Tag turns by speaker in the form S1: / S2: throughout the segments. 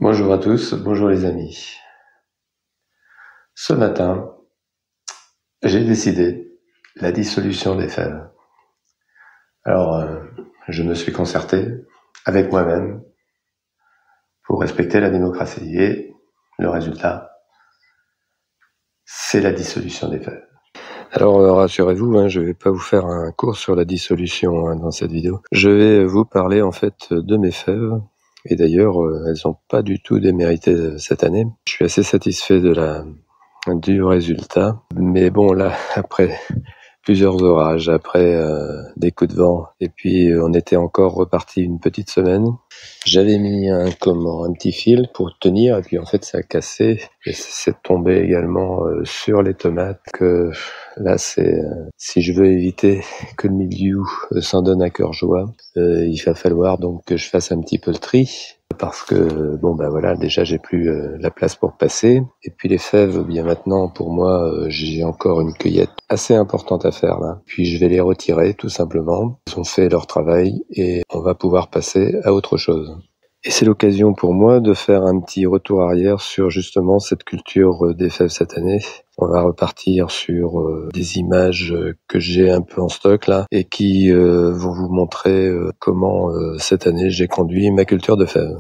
S1: Bonjour à tous, bonjour les amis. Ce matin, j'ai décidé la dissolution des fèves. Alors, je me suis concerté avec moi-même pour respecter la démocratie et le résultat, c'est la dissolution des fèves. Alors rassurez-vous, je ne vais pas vous faire un cours sur la dissolution dans cette vidéo. Je vais vous parler en fait de mes fèves. Et d'ailleurs, elles n'ont pas du tout démérité cette année. Je suis assez satisfait du résultat. Mais bon, là, après plusieurs orages, après des coups de vent, et puis on était encore reparti une petite semaine. J'avais mis un petit fil pour tenir, et puis en fait ça a cassé, et c'est tombé également sur les tomates. Que là, si je veux éviter que le milieu s'en donne à cœur joie, il va falloir donc que je fasse un petit peu le tri. Parce que voilà, déjà j'ai plus la place pour passer, et puis les fèves, bien maintenant pour moi j'ai encore une cueillette assez importante à faire là, puis je vais les retirer tout simplement. Ils ont fait leur travail et on va pouvoir passer à autre chose. Et c'est l'occasion pour moi de faire un petit retour arrière sur justement cette culture des fèves cette année. On va repartir sur des images que j'ai un peu en stock là et qui vont vous montrer comment cette année j'ai conduit ma culture de fèves.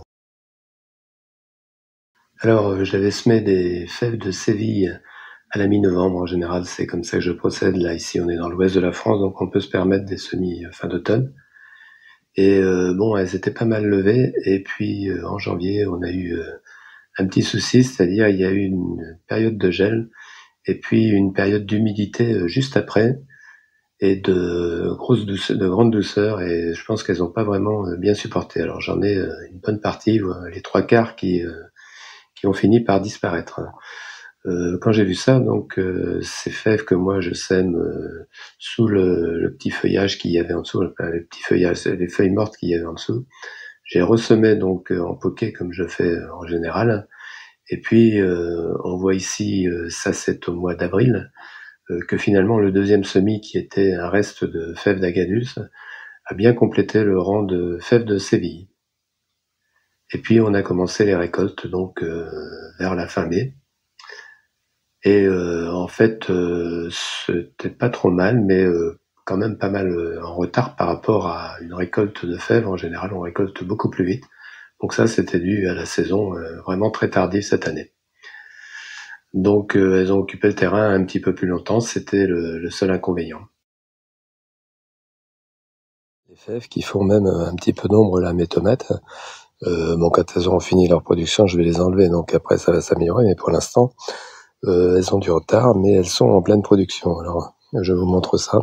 S1: Alors j'avais semé des fèves de Séville à la mi-novembre. En général, c'est comme ça que je procède. Là, ici, on est dans l'ouest de la France, donc on peut se permettre des semis fin d'automne. Et elles étaient pas mal levées. Et puis en janvier, on a eu un petit souci, c'est-à-dire il y a eu une période de gel et puis une période d'humidité juste après et de grande douceur. Et je pense qu'elles n'ont pas vraiment bien supporté. Alors j'en ai une bonne partie, les 3/4 qui ont fini par disparaître. Quand j'ai vu ça, donc ces fèves que moi je sème sous le petit feuillage qu'il y avait en dessous, les petits feuillages, les feuilles mortes qu'il y avait en dessous, j'ai ressemé donc en poquet comme je fais en général. Et puis on voit ici, ça c'est au mois d'avril, que finalement le deuxième semis qui était un reste de fèves d'Agadus a bien complété le rang de fèves de Séville. Et puis on a commencé les récoltes donc vers la fin mai. Et en fait, c'était pas trop mal, mais quand même pas mal en retard par rapport à une récolte de fèves. En général, on récolte beaucoup plus vite. Donc ça, c'était dû à la saison vraiment très tardive cette année. Donc elles ont occupé le terrain un petit peu plus longtemps, c'était le seul inconvénient. Les fèves qui font même un petit peu d'ombre là, mes tomates. Quand elles auront fini leur production, je vais les enlever, donc après ça va s'améliorer, mais pour l'instant, elles ont du retard, mais elles sont en pleine production. Alors, je vous montre ça.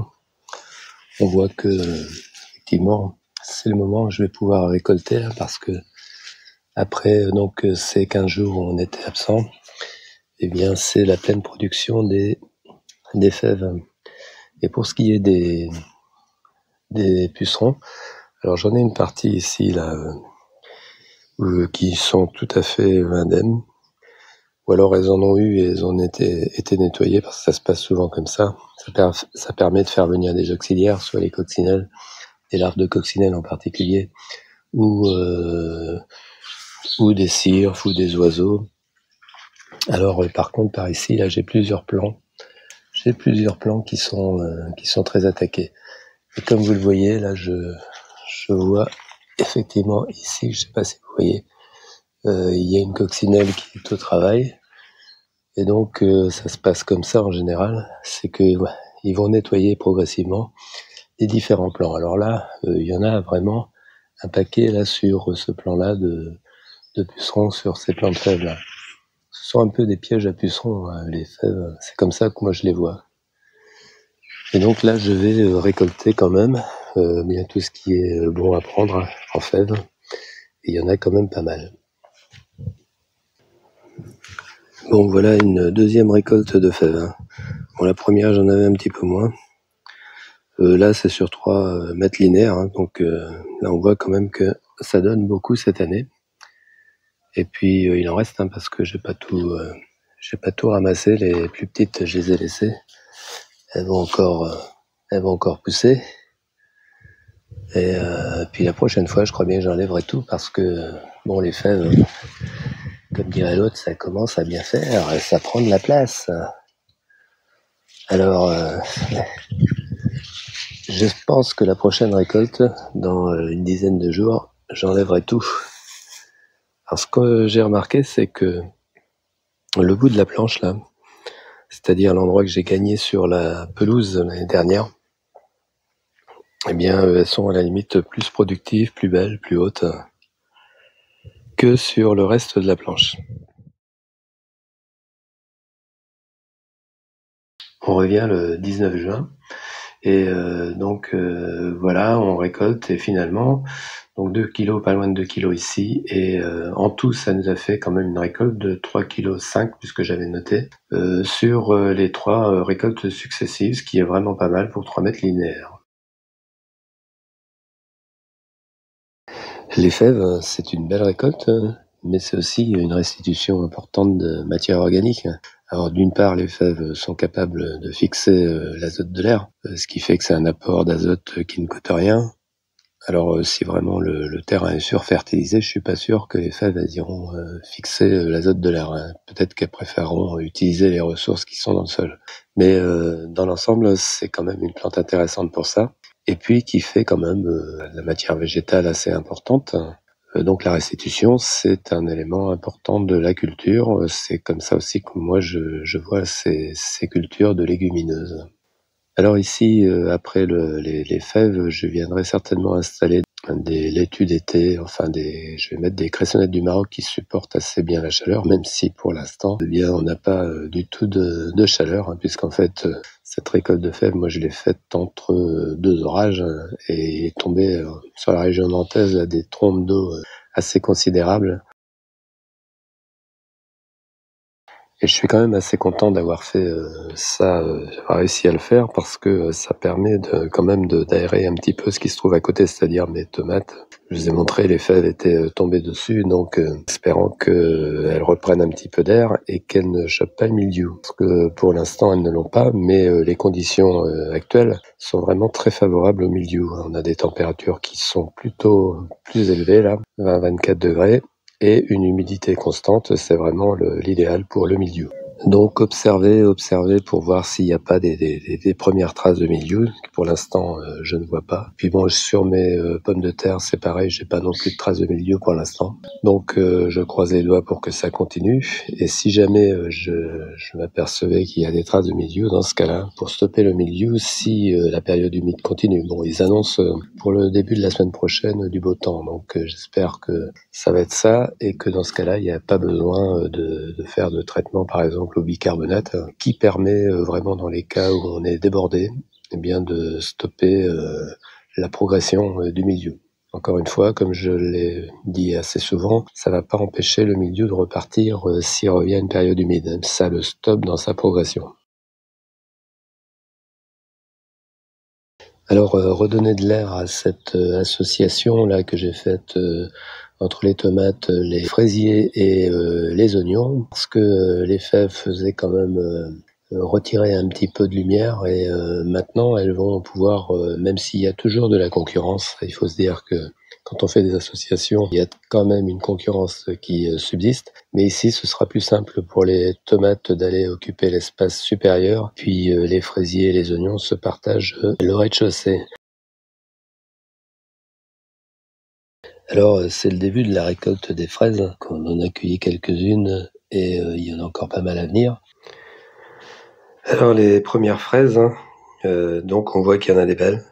S1: On voit que, effectivement, c'est le moment où je vais pouvoir récolter, là, parce que après donc ces 15 jours où on était absent, eh bien, c'est la pleine production des fèves. Et pour ce qui est des pucerons, alors j'en ai une partie ici, là, qui sont tout à fait indemnes. Ou alors elles en ont eu et elles ont été nettoyées, parce que ça se passe souvent comme ça. Ça permet de faire venir des auxiliaires, soit les coccinelles, des larves de coccinelles en particulier, ou des cirfes ou des oiseaux. Alors par contre par ici, là j'ai plusieurs plants. J'ai plusieurs plants qui sont très attaqués. Et comme vous le voyez, là je vois effectivement ici, je sais pas si vous voyez, il y a une coccinelle qui est au travail. Et donc ça se passe comme ça en général, c'est que ils vont nettoyer progressivement les différents plants. Alors là, il y en a vraiment un paquet là sur ce plan-là de pucerons sur ces plants de fèves là. Ce sont un peu des pièges à pucerons, les fèves, c'est comme ça que moi je les vois. Et donc là, je vais récolter quand même bien tout ce qui est bon à prendre en fèves. Et il y en a quand même pas mal. Bon, voilà une deuxième récolte de fèves. Bon, la première, j'en avais un petit peu moins. Là, c'est sur 3 mètres linéaires, donc là, on voit quand même que ça donne beaucoup cette année. Et puis, il en reste, parce que j'ai pas tout ramassé. Les plus petites, je les ai laissées. Elles vont encore pousser. Et puis la prochaine fois, je crois bien que j'enlèverai tout, parce que les fèves, comme dirait l'autre, ça commence à bien faire, ça prend de la place. Alors, je pense que la prochaine récolte, dans une dizaine de jours, j'enlèverai tout. Alors, ce que j'ai remarqué, c'est que le bout de la planche, là, c'est-à-dire l'endroit que j'ai gagné sur la pelouse l'année dernière, eh bien, elles sont à la limite plus productives, plus belles, plus hautes que sur le reste de la planche. On revient le 19 juin et donc voilà, on récolte et finalement donc 2 kilos, pas loin de 2 kilos ici et en tout ça nous a fait quand même une récolte de 3,5 kg puisque j'avais noté sur les 3 récoltes successives, ce qui est vraiment pas mal pour 3 mètres linéaires. Les fèves, c'est une belle récolte, mais c'est aussi une restitution importante de matière organique. Alors d'une part, les fèves sont capables de fixer l'azote de l'air, ce qui fait que c'est un apport d'azote qui ne coûte rien. Alors si vraiment le terrain est surfertilisé, je suis pas sûr que les fèves elles iront fixer l'azote de l'air. Peut-être qu'elles préféreront utiliser les ressources qui sont dans le sol. Mais dans l'ensemble, c'est quand même une plante intéressante pour ça. Et puis qui fait quand même la matière végétale assez importante. Donc la restitution, c'est un élément important de la culture. C'est comme ça aussi que moi je vois ces cultures de légumineuses. Alors ici, après les fèves, je viendrai certainement installer des laitues d'été, je vais mettre des cressonnettes du Maroc qui supportent assez bien la chaleur, même si pour l'instant, eh bien, on n'a pas du tout de chaleur, puisqu'en fait, cette récolte de fèves, moi je l'ai faite entre 2 orages et est tombée sur la région nantaise à des trompes d'eau assez considérables. Et je suis quand même assez content d'avoir fait ça, d'avoir réussi à le faire parce que ça permet quand même d'aérer un petit peu ce qui se trouve à côté, c'est-à-dire mes tomates. Je vous ai montré, les fèves étaient tombées dessus, donc espérant qu'elles reprennent un petit peu d'air et qu'elles ne chopent pas le mildiou. Parce que pour l'instant, elles ne l'ont pas, mais les conditions actuelles sont vraiment très favorables au mildiou. On a des températures qui sont plutôt plus élevées là, 20-24 degrés. Et une humidité constante, c'est vraiment l'idéal pour le mildiou. Donc observer pour voir s'il n'y a pas des premières traces de mildiou. Pour l'instant, je ne vois pas. Puis bon, sur mes pommes de terre, c'est pareil, j'ai pas non plus de traces de mildiou pour l'instant. Donc je croise les doigts pour que ça continue. Et si jamais je m'apercevais qu'il y a des traces de mildiou, dans ce cas-là, pour stopper le mildiou, si la période humide continue. Bon, ils annoncent pour le début de la semaine prochaine du beau temps. Donc j'espère que ça va être ça et que dans ce cas-là, il n'y a pas besoin de faire de traitement, par exemple au bicarbonate, qui permet vraiment dans les cas où on est débordé, eh bien de stopper la progression du mildiou. Encore une fois, comme je l'ai dit assez souvent, ça ne va pas empêcher le mildiou de repartir s'il revient à une période humide. Ça le stoppe dans sa progression. Alors, redonner de l'air à cette association-là que j'ai faite entre les tomates, les fraisiers et les oignons, parce que les fèves faisaient quand même retirer un petit peu de lumière et maintenant elles vont pouvoir, même s'il y a toujours de la concurrence, il faut se dire que quand on fait des associations, il y a quand même une concurrence qui subsiste, mais ici ce sera plus simple pour les tomates d'aller occuper l'espace supérieur, puis les fraisiers et les oignons se partagent le rez-de-chaussée. Alors, c'est le début de la récolte des fraises. On en a cueilli quelques-unes et il y en a encore pas mal à venir. Alors, les premières fraises, donc on voit qu'il y en a des belles.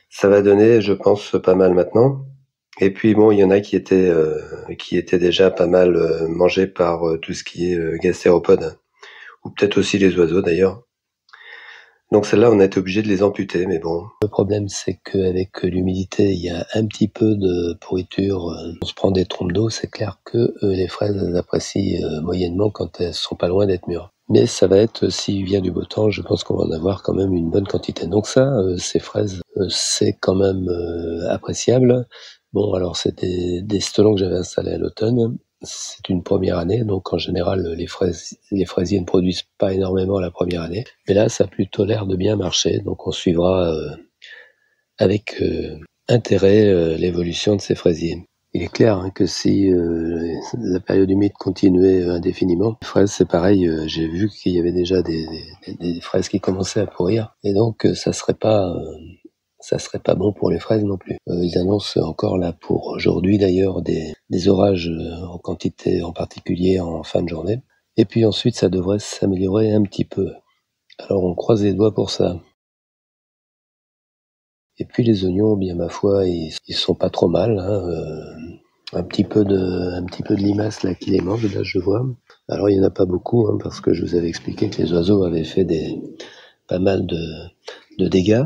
S1: Ça va donner, je pense, pas mal maintenant. Et puis bon, il y en a qui étaient déjà pas mal mangées par tout ce qui est gastéropodes, ou peut-être aussi les oiseaux d'ailleurs. Donc celles-là, on a été obligé de les amputer, mais bon. Le problème, c'est qu'avec l'humidité, il y a un petit peu de pourriture. On se prend des trompes d'eau, c'est clair que les fraises, elles apprécient moyennement quand elles sont pas loin d'être mûres. Mais ça va être, s'il vient du beau temps, je pense qu'on va en avoir quand même une bonne quantité. Donc ça, ces fraises, c'est quand même appréciable. Bon, alors c'était des stolons que j'avais installés à l'automne. C'est une première année, donc en général, les fraisiers ne produisent pas énormément la première année. Mais là, ça a plutôt l'air de bien marcher, donc on suivra avec intérêt l'évolution de ces fraisiers. Il est clair hein, que si la période humide continuait indéfiniment, les fraises c'est pareil, j'ai vu qu'il y avait déjà des fraises qui commençaient à pourrir, et donc ça serait pas bon pour les fraises non plus. Ils annoncent encore là pour aujourd'hui d'ailleurs des orages en quantité, en particulier en fin de journée. Et puis ensuite ça devrait s'améliorer un petit peu. Alors on croise les doigts pour ça. Et puis les oignons, bien ma foi, ils sont pas trop mal. Hein, un petit peu de limaces là qui les mange, là je vois. Alors il y en a pas beaucoup hein, parce que je vous avais expliqué que les oiseaux avaient fait pas mal de dégâts.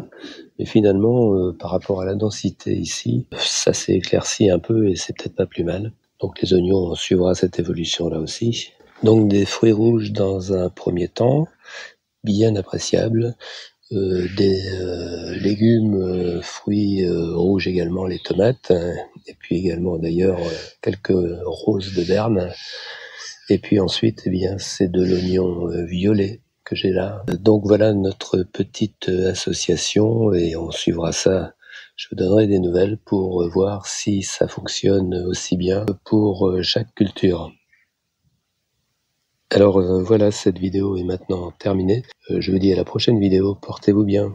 S1: Mais finalement, par rapport à la densité ici, ça s'est éclairci un peu et c'est peut-être pas plus mal. Donc les oignons, on suivra cette évolution là aussi. Donc des fruits rouges dans un premier temps, bien appréciables. Des légumes, fruits rouges également, les tomates, hein, et puis également d'ailleurs quelques roses de Berne. Et puis ensuite, eh bien, c'est de l'oignon violet que j'ai là. Donc voilà notre petite association et on suivra ça. Je vous donnerai des nouvelles pour voir si ça fonctionne aussi bien pour chaque culture. Alors voilà, cette vidéo est maintenant terminée. Je vous dis à la prochaine vidéo, portez-vous bien.